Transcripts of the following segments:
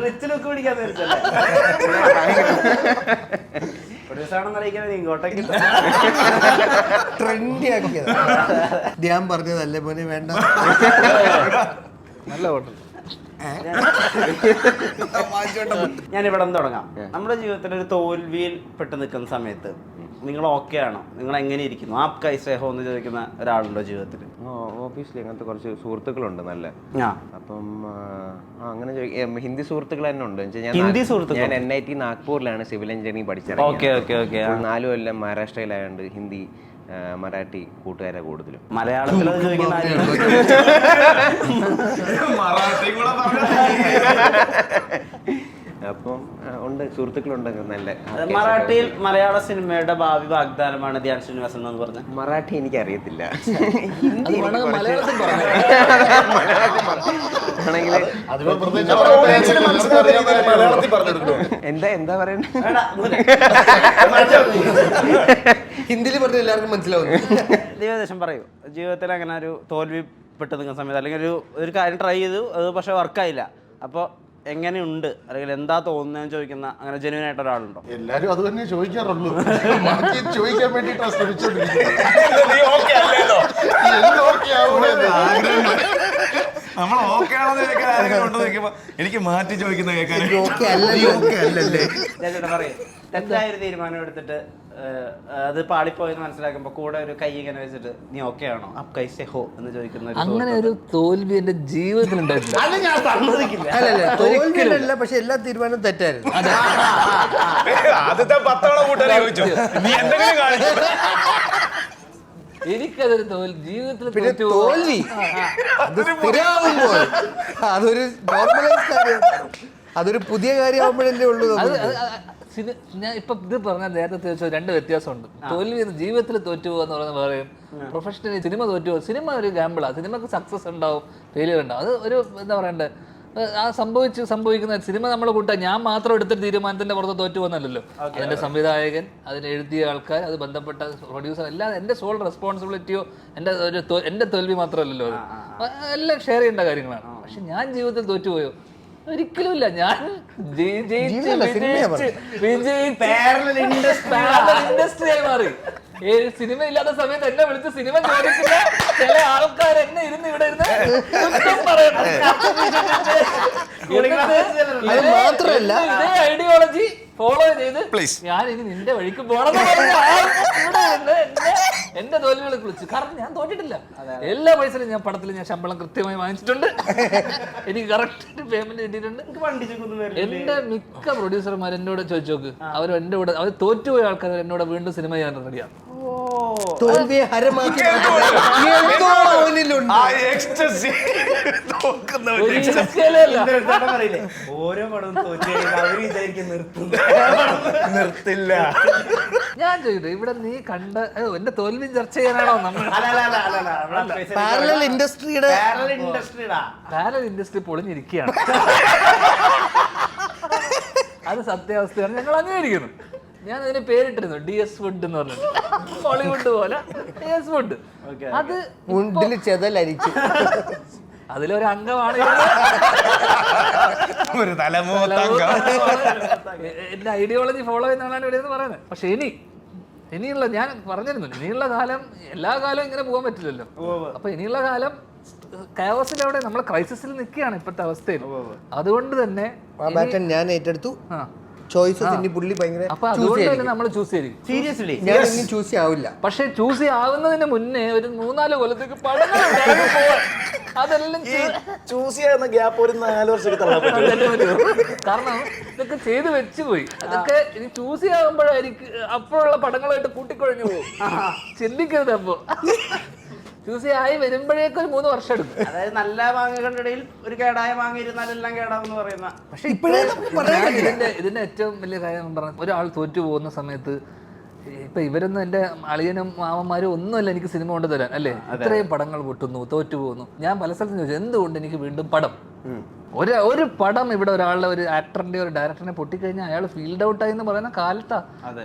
Rich look പിടിക്കാൻ തീർച്ചല്ലേ പ്രൊഡ്യൂസറാണെന്ന് അറിയിക്കാൻ ഇങ്ങോട്ടേക്ക് ട്രെൻഡി ആക്കിയത്. ധ്യാൻ പറഞ്ഞതല്ലേ മോനെ വേണ്ട. നല്ല ഹോട്ടൽ. ഞാനിവിടെ തുടങ്ങാം. നമ്മുടെ ജീവിതത്തിൽ ഒരു തോൽവിയിൽ പെട്ട് നിൽക്കുന്ന സമയത്ത് നിങ്ങൾ ഓക്കെ ആണോ? നിങ്ങൾ എങ്ങനെ ഇരിക്കുന്നു? ആപ് കൈസേ ഹോ എന്ന് ചോദിക്കുന്ന ഒരാളുണ്ടോ ജീവിതത്തിൽ? ഓബിയസ്ലി അങ്ങനത്തെ കുറച്ച് സുഹൃത്തുക്കളുണ്ട് നല്ല. അപ്പം അങ്ങനെ ഹിന്ദി സുഹൃത്തുക്കൾ തന്നെ ഉണ്ട്. ഞാൻ NIT നാഗ്പൂരിലാണ് സിവിൽ എഞ്ചിനീയറിംഗ് പഠിച്ചത്. 4 കൊല്ലം മഹാരാഷ്ട്രയിലായതുകൊണ്ട് ഹിന്ദി മറാഠി കൂട്ടുകാരെ കൂടുതലും. മലയാളത്തിൽ അപ്പം ഉണ്ട്, സുഹൃത്തുക്കളുണ്ട് നല്ല. മറാഠിയിൽ മലയാള സിനിമയുടെ ഭാവി വാഗ്ദാനമാണ് ധ്യാൻ ശ്രീനിവാസൻ എന്ന് പറഞ്ഞത്. മറാഠി എനിക്ക് അറിയത്തില്ല. എന്താ പറയണ ഹിന്ദിയിൽ പറഞ്ഞ എല്ലാവർക്കും മനസ്സിലാവും. ഏകദേശം പറയൂ, ജീവിതത്തിൽ അങ്ങനെ ഒരു തോൽവി പെട്ട് നിൽക്കുന്ന സമയത്ത് അല്ലെങ്കിൽ ഒരു കാര്യം ട്രൈ ചെയ്തു, അത് പക്ഷെ വർക്കായില്ല, അപ്പോൾ എങ്ങനെയുണ്ട് അല്ലെങ്കിൽ എന്താ തോന്നുന്നതെന്ന് ചോദിക്കുന്ന അങ്ങനെ ജെന്യൂൻ ആയിട്ട് ഒരാളുണ്ടോ? എല്ലാരും അത് തന്നെ ചോദിക്കാറുള്ളൂ. ചോദിക്കാൻ വേണ്ടിട്ടാ നമ്മൾ ഓക്കെ ആണെന്ന് ചോദിക്കാൻ എനിക്ക് മാറ്റി ചോദിക്കുന്ന കേൾക്കാൻ പറയും. തെറ്റായൊരു തീരുമാനം എടുത്തിട്ട് അത് പാളിപ്പോയെന്ന് മനസ്സിലാക്കുമ്പോ കൂടെ ഒരു കൈ ഇങ്ങനെ വെച്ചിട്ട് നീ ഓക്കെ ആണോ അപ് കൈസേ ഹോ എന്ന് ചോദിക്കുന്ന അങ്ങനെ ഒരു തോൽവി എന്റെ ജീവിതത്തിൽ ഉണ്ടായിട്ടില്ല. അത് ഞാൻ സമ്മതിക്കില്ല. തോൽവിയല്ല, പക്ഷെ എല്ലാ തീരുമാനവും തെറ്റായിരുന്നു. ആദ്യത്തെ 10 തവണ കൂട്ടാൻ ചോദിച്ചു നീ എന്തെങ്കിലും കാണിച്ചു. എനിക്കതൊരു ജീവിതത്തിൽ തോൽവി അത് സ്ഥിരമാകുമ്പോൾ അതൊരു നോർമലൈസ് കാര്യം, അതൊരു പുതിയ കാര്യമാകുമ്പോഴല്ലേ ഉള്ളൂ. ഞാൻ ഇപ്പൊ ഇത് പറഞ്ഞ നേരത്തെ 2 വ്യത്യാസമുണ്ട്. തോൽവി ജീവിതത്തിൽ തോറ്റുപോകുക എന്ന് പറയുന്നത് പറയും, പ്രൊഫഷണലി സിനിമ തോറ്റുപോകുക. സിനിമ ഒരു ഗാമ്പിളാണ്. സിനിമക്ക് സക്സസ് ഉണ്ടാവും, ഫെയിലിയർ ഉണ്ടാവും. അത് ഒരു എന്താ പറയണ്ടേ, ആ സംഭവിക്കുന്ന സിനിമ നമ്മളെ കൂട്ടാൻ ഞാൻ മാത്രം എടുത്തൊരു തീരുമാനത്തിന്റെ പുറത്ത് തോറ്റു പോകുന്നല്ലോ. അതിന്റെ സംവിധായകൻ, അതിന് എഴുതിയ ആൾക്കാർ, അത് ബന്ധപ്പെട്ട പ്രൊഡ്യൂസർ, എല്ലാം എന്റെ സോൾ റെസ്പോൺസിബിലിറ്റിയോ എന്റെ തോൽവി മാത്രമല്ലല്ലോ. അത് എല്ലാം ഷെയർ ചെയ്യേണ്ട കാര്യങ്ങളാണ്. പക്ഷെ ഞാൻ ജീവിതത്തിൽ തോറ്റുപോയോ? ഒരിക്കലുമില്ല. ഞാൻ ഇൻഡസ്ട്രിയായി മാറി. സിനിമ ഇല്ലാത്ത സമയത്ത് എന്നെ വിളിച്ച് സിനിമ ചോദിക്കുന്ന ചില ആൾക്കാർ എന്നെ ഇരുന്ന് ഇവിടെ ഇരുന്ന് ഇതേ ഐഡിയോളജി ഫോളോ ചെയ്ത് ഞാൻ ഇനി നിന്റെ വഴിക്ക് പോകണം എന്റെ തോൽവികളെ കുറിച്ച്. കാരണം ഞാൻ തോറ്റിട്ടില്ല. എല്ലാ പൈസയിലും ഞാൻ പടത്തിൽ ഞാൻ ശമ്പളം കൃത്യമായി വാങ്ങിച്ചിട്ടുണ്ട്. എനിക്ക് കറക്റ്റ് പേയ്മെന്റ് കിട്ടിയിട്ടുണ്ട്. എന്റെ മിക്ക പ്രൊഡ്യൂസർമാർ എന്നോട് ചോദിച്ചു നോക്ക്, എന്റെ കൂടെ അവർ തോറ്റുപോയ ആൾക്കാർ എന്നോട് വീണ്ടും സിനിമ ചെയ്യാൻ റെഡിയാണ്. തോൽവിയെ ഹരമാക്കി ഓരോ പടവും നിർത്തില്ല. ഞാൻ ചോദിക്കട്ടെ, ഇവിടെ നീ കണ്ട എന്റെ തോൽവി ചർച്ച ചെയ്യാനാണോ നമ്മൾ? പാരലൽ ഇൻഡസ്ട്രി പൊളിഞ്ഞിരിക്കുകയാണ്. അത് സത്യാവസ്ഥയാണ്, ഞങ്ങൾ അംഗീകരിക്കുന്നു. ഞാൻ അതിന് പേരിട്ടിരുന്നു DS ഫുഡ് എന്ന് പറഞ്ഞിട്ട്, ബോളിവുഡ് പോലെ DS ഫുഡ്. അത് ചെതലരിച്ചു അതിലൊരു അംഗമാണ് എന്റെ ഐഡിയോളജി ഫോളോ ചെയ്യുന്നതാണ് ഇവിടെ എന്ന് പറയുന്നത്. പക്ഷെ ഇനിയുള്ള ഞാൻ പറഞ്ഞിരുന്നു, ഇനിയുള്ള കാലം എല്ലാ കാലവും ഇങ്ങനെ പോകാൻ പറ്റില്ലല്ലോ. അപ്പൊ ഇനിയുള്ള കാലം കയോസിലവിടെ നമ്മൾ ക്രൈസിസിൽ നിൽക്കുകയാണ് ഇപ്പോഴത്തെ അവസ്ഥയിൽ. അതുകൊണ്ട് തന്നെ ഞാൻ ഏറ്റെടുത്തു ചോയ്സസ്. പുള്ളി ഭയങ്കര അപ്പൊ അതുകൊണ്ട് തന്നെ നമ്മൾ ചൂസ് ചെയ്യും. സീരിയസ്ലി ഞാൻ ചൂസ് ആവില്ല. പക്ഷെ ചൂസ് ആവുന്നതിന് മുന്നേ ഒരു 3-4 കൊല്ലത്തേക്ക് അതെല്ലാം ചൂസ് ചെയ്യുന്ന ഗ്യാപ്പ് ഒരു 4 വർഷത്തേക്ക്. കാരണം ഇതൊക്കെ ചെയ്ത് വെച്ചുപോയി. അതൊക്കെ ഇനി ചൂസ് ആകുമ്പോഴായിരിക്കും അപ്പോഴുള്ള പടങ്ങളായിട്ട് കൂട്ടിക്കൊഴിഞ്ഞു പോകും. ചിന്തിക്കരുത്. അപ്പോ ചൂസ് ആയി വരുമ്പോഴേക്കും ഒരു 3 വർഷം എടുക്കും. അതായത് നല്ല മാങ്ങകളുടെ ഇടയിൽ ഒരു കേടായ മാങ്ങ ഇരുന്നാലെല്ലാം കേടാവെന്ന് പറയുന്ന. പക്ഷെ ഇതിന്റെ ഏറ്റവും വലിയ കാര്യം പറഞ്ഞ, ഒരാൾ തോറ്റു പോകുന്ന സമയത്ത് ഇപ്പൊ ഇവരൊന്നും എന്റെ അളിയനും മാമന്മാരും ഒന്നുമല്ല എനിക്ക് സിനിമ കൊണ്ട് തരാൻ, അല്ലേ? ഇത്രയും പടങ്ങൾ പൊട്ടുന്നു, തോറ്റു പോകുന്നു. ഞാൻ പല സ്ഥലത്തും ചോദിച്ചു എന്തുകൊണ്ട് എനിക്ക് വീണ്ടും പടം. ഒരു പടം ഇവിടെ ഒരാളുടെ ഒരു ആക്ടറിന്റെ ഒരു ഡയറക്ടറിനെ പൊട്ടിക്കഴിഞ്ഞാൽ അയാൾ ഫീൽഡ് ഔട്ട് ആയി എന്ന് പറയുന്ന കാലത്താ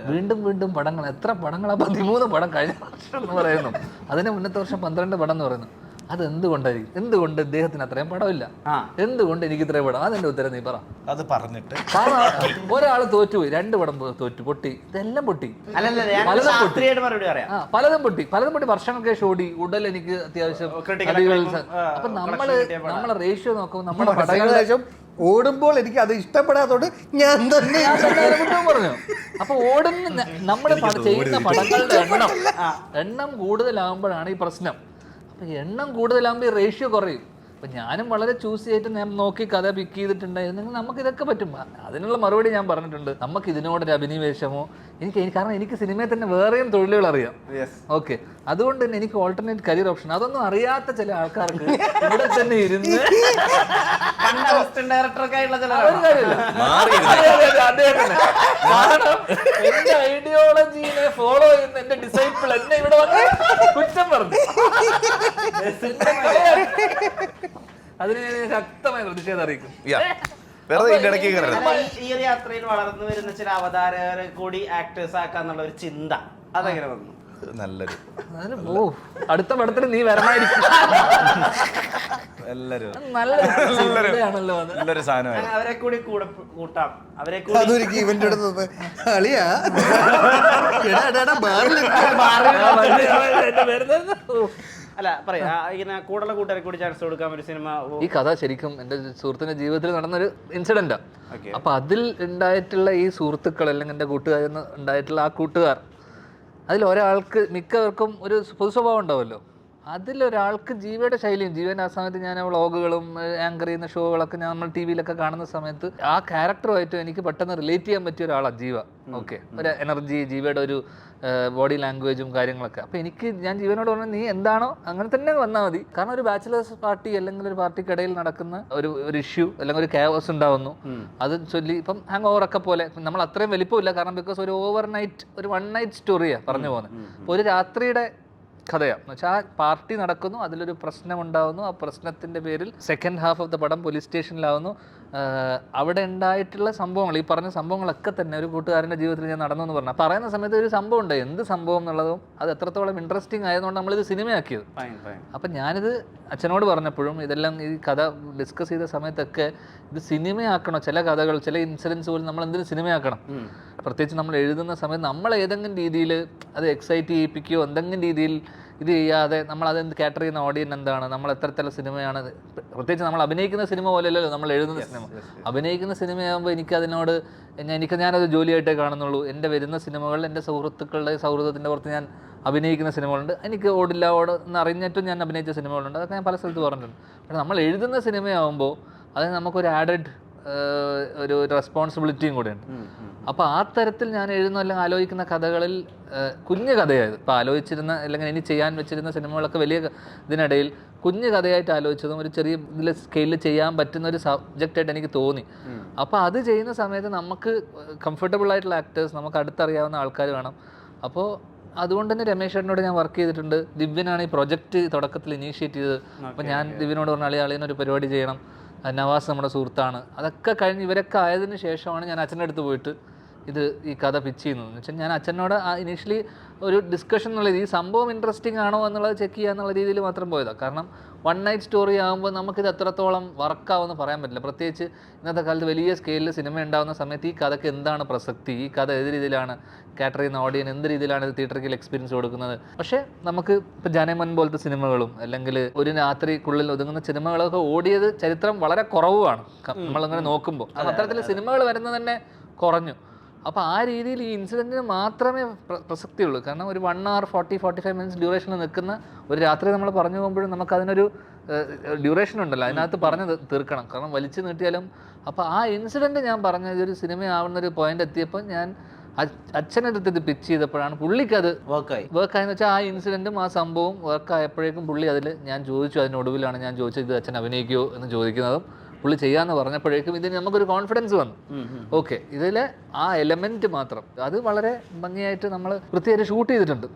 വീണ്ടും പടങ്ങൾ. എത്ര പടങ്ങളാ? 13 പടം കഴിഞ്ഞ വർഷം എന്ന് പറയുന്നു. അതിന് മുന്നത്തെ വർഷം 12 പടം എന്ന് പറയുന്നു. അതെന്തുകൊണ്ടായിരിക്കും? എന്തുകൊണ്ട് ഇദ്ദേഹത്തിന് അത്രയും പടമില്ല? എന്തുകൊണ്ട് എനിക്ക് ഇത്രയും പടം? അതെന്റെ ഉത്തരം നീ പറ. അത് പറഞ്ഞിട്ട് കാരണം ഒരാൾ തോറ്റുപോയി, 2 പടം തോറ്റു, പൊട്ടി, ഇതെല്ലാം പൊട്ടി, പലതും പൊട്ടി വർഷങ്ങൾക്ക് ശേഷം ഓടി. ഉടൽ എനിക്ക് അത്യാവശ്യം അപ്പൊ നമ്മളെ റേഷ്യോ നോക്കുമ്പോൾ നമ്മുടെ പടങ്ങൾ ഓടുമ്പോൾ എനിക്ക് അത് ഇഷ്ടപ്പെടാത്തോണ്ട് ഞാൻ തന്നെ പറഞ്ഞു. അപ്പൊ ഓടുന്ന നമ്മൾ ചെയ്യുന്ന പടങ്ങളുടെ എണ്ണം കൂടുതലാകുമ്പോഴാണ് ഈ പ്രശ്നം. അപ്പൊ എണ്ണം കൂടുതലാകുമ്പോൾ ഈ റേഷ്യോ കുറയും. അപ്പൊ ഞാനും വളരെ ചൂസ് ചെയ്തിട്ട് ഞാൻ നോക്കി കഥ പിക്ക് ചെയ്തിട്ടുണ്ടായിരുന്നെങ്കിൽ നമുക്ക് ഇതൊക്കെ പറ്റും. അതിനുള്ള മറുപടി ഞാൻ പറഞ്ഞിട്ടുണ്ട്. നമുക്ക് ഇതിനോടൊരു അഭിനിവേശമോ എനിക്ക് കാരണം എനിക്ക് സിനിമയിൽ തന്നെ വേറെയും തൊഴിലുകൾ അറിയാം. ഓക്കെ, അതുകൊണ്ട് തന്നെ എനിക്ക് ഓൾട്ടർനേറ്റ് കരിയർ ഓപ്ഷൻ അതൊന്നും അറിയാത്ത ചില ആൾക്കാർക്ക് ഇവിടെ തന്നെ ഇരുന്ന് എന്റെ ഐഡിയോളജിനെ ഫോളോ ചെയ്യുന്ന എന്റെ ഡിസൈപ്പിൾ എന്നെ ഇവിടെ വന്ന് കുറ്റം പറഞ്ഞു. അതിന് ഞാൻ ശക്തമായ പ്രതിഷേധം അറിയിക്കും. ഈ ഒരു യാത്രയിൽ വളർന്നു വരുന്ന ചില അവതാരകരെ കൂടി ആക്ടേഴ്സ് ആക്കാന്നുള്ള ഒരു ചിന്ത അതെങ്ങനെ വന്നു? നല്ലൊരു അടുത്ത പടത്തിൽ നീ വരണമായിരിക്കും. നല്ലൊരു സാധനമാണ്. അവരെ കൂടി കൂട്ടാം, അവരെ കൂടി അതൊരിക്കും ഇവന്റെ അടുത്ത് അളിയാ അല്ല പറയാ ഇങ്ങനെ കൂടുതൽ കൂട്ടുകാരെ കൂടി ചാൻസ് കൊടുക്കാൻ ഒരു സിനിമ. ഈ കഥ ശരിക്കും എൻ്റെ സുഹൃത്തിന്റെ ജീവിതത്തിൽ നടന്നൊരു ഇൻസിഡന്റാ. അപ്പൊ അതിൽ ഉണ്ടായിട്ടുള്ള ഈ സുഹൃത്തുക്കൾ അല്ലെങ്കിൽ എൻ്റെ കൂട്ടുകാരെന്ന് ഉണ്ടായിട്ടുള്ള ആ കൂട്ടുകാർ, അതിൽ ഒരാൾക്ക് മിക്കവർക്കും ഒരു പൊതു സ്വഭാവം ഉണ്ടാവുമല്ലോ. അതിലൊരാൾക്ക് ജീവയുടെ ശൈലിയും, ജീവൻ ആ സമയത്ത് ഞാൻ വ്ളോഗുകളും ആങ്കർ ചെയ്യുന്ന ഷോകളൊക്കെ നമ്മൾ ടി വിയിലൊക്കെ കാണുന്ന സമയത്ത് ആ ക്യാരക്ടറുമായിട്ട് എനിക്ക് പെട്ടെന്ന് റിലേറ്റ് ചെയ്യാൻ പറ്റിയ ഒരാളാണ് ജീവ. ഓക്കെ, ഒരു എനർജി, ജീവയുടെ ഒരു ബോഡി ലാംഗ്വേജും കാര്യങ്ങളൊക്കെ. അപ്പോൾ ഞാൻ ജീവനോട് പറഞ്ഞാൽ നീ എന്താണോ അങ്ങനെ തന്നെ വന്നാൽ മതി. കാരണം ഒരു ബാച്ചിലേഴ്സ് പാർട്ടി അല്ലെങ്കിൽ ഒരു പാർട്ടിക്കിടയിൽ നടക്കുന്ന ഒരു ഇഷ്യൂ അല്ലെങ്കിൽ ഒരു ക്യാവസ് ഉണ്ടാവുന്നു, അത് ചൊല്ലി ഇപ്പം ഹാങ് ഓവറൊക്കെ പോലെ നമ്മൾ അത്രയും വലിപ്പമില്ല. കാരണം ബിക്കോസ് ഒരു ഒരു 1 നൈറ്റ് സ്റ്റോറിയാണ് പറഞ്ഞു പോകുന്നത്. അപ്പോൾ ഒരു രാത്രിയുടെ കഥയാണ് എന്ന് വെച്ചാൽ ആ പാർട്ടി നടക്കുന്നു, അതിലൊരു പ്രശ്നം ഉണ്ടാവുന്നു. ആ പ്രശ്നത്തിൻ്റെ പേരിൽ സെക്കൻഡ് ഹാഫ് ഓഫ് ദ പടം പോലീസ് സ്റ്റേഷനിലാവുന്നു. അവിടെ ഉണ്ടായിട്ടുള്ള സംഭവങ്ങൾ, ഈ പറഞ്ഞ സംഭവങ്ങളൊക്കെ തന്നെ ഒരു കൂട്ടുകാരൻ്റെ ജീവിതത്തിൽ ഞാൻ നടന്നു എന്ന് പറഞ്ഞാൽ പറയുന്ന സമയത്ത് ഒരു സംഭവം ഉണ്ട്. എന്ത് സംഭവം എന്നുള്ളതും അത് എത്രത്തോളം ഇൻട്രസ്റ്റിംഗ് ആയതുകൊണ്ട് നമ്മളിത് സിനിമയാക്കിയത്. അപ്പം ഞാനിത് അച്ഛനോട് പറഞ്ഞപ്പോഴും ഇതെല്ലാം ഈ കഥ ഡിസ്കസ് ചെയ്ത സമയത്തൊക്കെ ഇത് സിനിമയാക്കണോ, ചില കഥകൾ, ചില ഇൻസിഡൻസ് പോലും നമ്മൾ എന്തിനും സിനിമയാക്കണം. പ്രത്യേകിച്ച് നമ്മൾ എഴുതുന്ന സമയത്ത് നമ്മൾ ഏതെങ്കിലും രീതിയിൽ അത് എക്സൈറ്റ് ചെയ്യിപ്പിക്കുകയോ എന്തെങ്കിലും രീതിയിൽ ഇത് ചെയ്യാതെ നമ്മൾ അതെന്ത് കാറ്റർ ചെയ്യുന്ന ഓഡിയൻസ് എന്താണ്, നമ്മൾ എത്രത്തരം സിനിമയാണ്, പ്രത്യേകിച്ച് നമ്മൾ അഭിനയിക്കുന്ന സിനിമ പോലെയല്ലല്ലോ നമ്മൾ എഴുതുന്ന സിനിമ. അഭിനയിക്കുന്ന സിനിമയാകുമ്പോൾ ഞാനത് ജോലിയായിട്ടേ കാണുന്നുള്ളൂ. എൻ്റെ വരുന്ന സിനിമകളിൽ എൻ്റെ സുഹൃത്തുക്കളുടെ സൗഹൃദത്തിൻ്റെ പുറത്ത് ഞാൻ അഭിനയിക്കുന്ന സിനിമകളുണ്ട്. എനിക്ക് എന്ന് അറിഞ്ഞിട്ടും ഞാൻ അഭിനയിച്ച സിനിമകളുണ്ട്. അതൊക്കെ ഞാൻ പല സ്ഥലത്ത് പറഞ്ഞിട്ടുണ്ട്. പക്ഷേ നമ്മൾ എഴുതുന്ന സിനിമയാകുമ്പോൾ അതിന് നമുക്കൊരു ആഡഡ് ഒരു റെസ്പോൺസിബിലിറ്റിയും കൂടെയുണ്ട്. അപ്പോൾ ആ തരത്തിൽ ഞാൻ എഴുതുന്ന അല്ലെങ്കിൽ ആലോചിക്കുന്ന കഥകളിൽ കുഞ്ഞു കഥയായത് ഇപ്പോൾ ആലോചിച്ചിരുന്ന അല്ലെങ്കിൽ ഇനി ചെയ്യാൻ വെച്ചിരുന്ന സിനിമകളൊക്കെ വലിയ ഇതിനിടയിൽ കുഞ്ഞു കഥയായിട്ട് ആലോചിച്ചതും ഒരു ചെറിയ ഇതിൽ സ്കെയിലിൽ ചെയ്യാൻ പറ്റുന്ന ഒരു സബ്ജക്റ്റായിട്ട് എനിക്ക് തോന്നി. അപ്പോൾ അത് ചെയ്യുന്ന സമയത്ത് നമുക്ക് കംഫർട്ടബിൾ ആയിട്ടുള്ള ആക്ടേഴ്സ്, നമുക്ക് അടുത്തറിയാവുന്ന ആൾക്കാർ വേണം. അപ്പോൾ അതുകൊണ്ട് തന്നെ രമേശ് ചേട്ടനോട് ഞാൻ വർക്ക് ചെയ്തിട്ടുണ്ട്. ദിവ്യനാണ് ഈ പ്രൊജക്റ്റ് തുടക്കത്തിൽ ഇനീഷ്യേറ്റ് ചെയ്തത്. അപ്പോൾ ഞാൻ ദിവ്യനോട് പറഞ്ഞ അളിയനൊരു പരിപാടി ചെയ്യണം, നവാസ് നമ്മുടെ സുഹൃത്താണ്. അതൊക്കെ കഴിഞ്ഞ് ഇവരൊക്കെ ആയതിനു ശേഷമാണ് ഞാൻ അച്ഛൻ്റെ അടുത്ത് പോയിട്ട് ഈ കഥ പിച്ച് ചെയ്യുന്നത്. എന്ന് വെച്ചാൽ ഞാൻ അച്ഛനോട് ഇനീഷ്യലി ഒരു ഡിസ്കഷൻ എന്നുള്ളത് ഈ സംഭവം ഇൻട്രസ്റ്റിംഗ് ആണോ എന്നുള്ളത് ചെക്ക് ചെയ്യുക എന്നുള്ള രീതിയിൽ മാത്രം പോയതാണ്. കാരണം 1 നൈറ്റ് സ്റ്റോറി ആകുമ്പോൾ നമുക്കിത് എത്രത്തോളം വർക്കാവുമെന്ന് പറയാൻ പറ്റില്ല. പ്രത്യേകിച്ച് ഇന്നത്തെ കാലത്ത് വലിയ സ്കെയിലിൽ സിനിമ ഉണ്ടാകുന്ന സമയത്ത് ഈ കഥയ്ക്ക് എന്താണ് പ്രസക്തി, ഈ കഥ ഏത് രീതിയിലാണ് കാറ്റർ ചെയ്യുന്ന ഓഡിയൻസ്, എന്ത് രീതിയിലാണ് ഇത് തിയേറ്ററിൽ എക്സ്പീരിയൻസ് കൊടുക്കുന്നത്. പക്ഷേ നമുക്ക് ഇപ്പോൾ ജനമൻ പോലത്തെ സിനിമകളും അല്ലെങ്കിൽ ഒരു രാത്രിക്കുള്ളിൽ ഒതുങ്ങുന്ന സിനിമകളൊക്കെ ഓടിയത് ചരിത്രം വളരെ കുറവാണ് നമ്മളിങ്ങനെ നോക്കുമ്പോൾ. അത്തരത്തിൽ സിനിമകൾ വരുന്നത് തന്നെ കുറഞ്ഞു. അപ്പോൾ ആ രീതിയിൽ ഈ ഇൻസിഡൻറ്റിന് മാത്രമേ പ്രസക്തിയുള്ളൂ. കാരണം ഒരു 1 hour 40-45 minutes ഡ്യൂറേഷനിൽ നിൽക്കുന്ന ഒരു രാത്രി നമ്മൾ പറഞ്ഞു പോകുമ്പോഴും നമുക്കതിനൊരു ഡ്യൂറേഷൻ ഉണ്ടല്ലോ, അതിനകത്ത് പറഞ്ഞ് തീർക്കണം. കാരണം വലിച്ചു നീട്ടിയാലും. അപ്പോൾ ആ ഇൻസിഡൻറ്റ് ഞാൻ പറഞ്ഞ ഇതൊരു സിനിമയാവുന്നൊരു പോയിന്റ് എത്തിയപ്പോൾ ഞാൻ അച്ഛനടുത്ത് ഇത് പിച്ച് ചെയ്തപ്പോഴാണ് പുള്ളിക്കത് വർക്കായെന്ന് വെച്ചാൽ ആ ഇൻസിഡൻറ്റും ആ സംഭവം വർക്കായപ്പോഴേക്കും പുള്ളി ഞാൻ ചോദിച്ചു, അതിനൊടുവിലാണ് ഞാൻ ചോദിച്ചത് ഇത് അച്ഛൻ അഭിനയിക്കുമോ എന്ന് ചോദിക്കുന്നതും പുള്ളി ചെയ്യാമെന്ന് പറഞ്ഞപ്പോഴേക്കും ഇതിന് നമുക്കൊരു കോൺഫിഡൻസ് വന്നു. ഓക്കെ, ഇതിലെ ആ എലമെൻറ്റ് മാത്രം അത് വളരെ ഭംഗിയായിട്ട് നമ്മൾ വൃത്തിയായിട്ട് ഷൂട്ട് ചെയ്തിട്ടുണ്ട്.